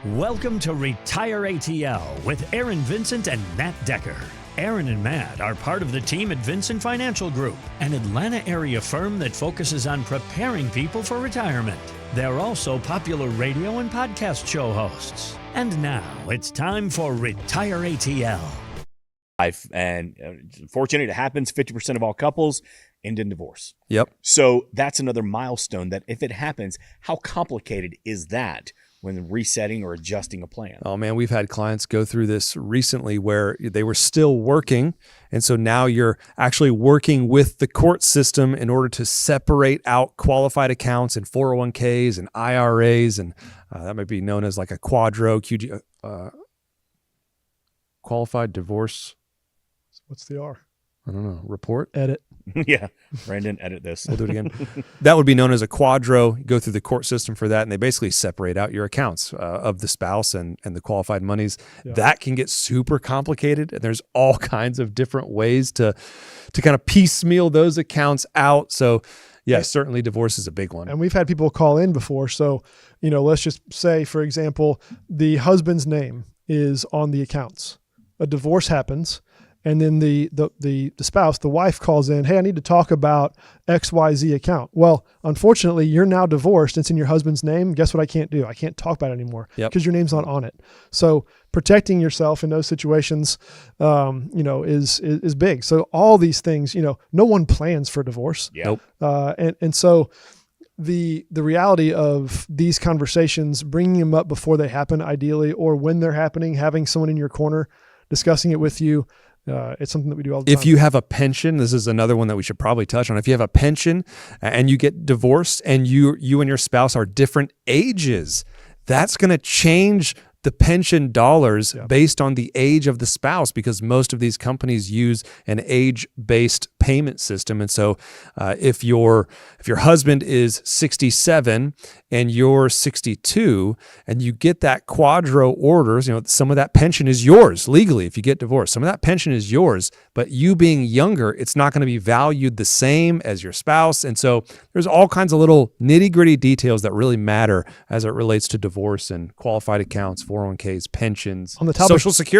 Welcome to Retire ATL with Aaron Vincent and Matt Decker. Aaron and Matt are part of the team at Vincent Financial Group, an Atlanta area firm that focuses on preparing people for retirement. They're also popular radio and podcast show hosts. And now it's time for Retire ATL. And fortunately, it happens. 50% of all couples end in divorce. Yep. So that's another milestone that if it happens, how complicated is that when resetting or adjusting a plan? Oh man, we've had clients go through this recently where they were still working. And so now you're actually working with the court system in order to separate out qualified accounts and 401ks and IRAs. And that might be known as like a QDRO, qualified divorce. What's the R? I don't know. Report? Edit. Yeah. Brandon, edit this. We'll do it again. That would be known as a QDRO. You go through the court system for that, and they basically separate out your accounts of the spouse and the qualified monies. Yeah. That can get super complicated, and there's all kinds of different ways to kind of piecemeal those accounts out. So, yeah, certainly divorce is a big one. And we've had people call in before. So, let's just say, for example, the husband's name is on the accounts. A divorce happens. And then the spouse, the wife calls in, hey, I need to talk about XYZ account. Well, unfortunately, you're now divorced. It's in your husband's name. Guess what I can't do? I can't talk about it anymore because your name's not on it. So protecting yourself in those situations, is big. So all these things, no one plans for divorce. Yeah. Nope. And so the reality of these conversations, bringing them up before they happen, ideally, or when they're happening, having someone in your corner discussing it with you. It's something that we do all the time. If you have a pension, this is another one that we should probably touch on. If you have a pension and you get divorced and you and your spouse are different ages, that's going to change the pension dollars based on the age of the spouse, because most of these companies use an age-based payment system. And so if your husband is 67 and you're 62 and you get that QDRO orders, some of that pension is yours legally if you get divorced. Some of that pension is yours, but you being younger, it's not going to be valued the same as your spouse. And so there's all kinds of little nitty-gritty details that really matter as it relates to divorce and qualified accounts, 401ks, pensions, on the topic, Social Security.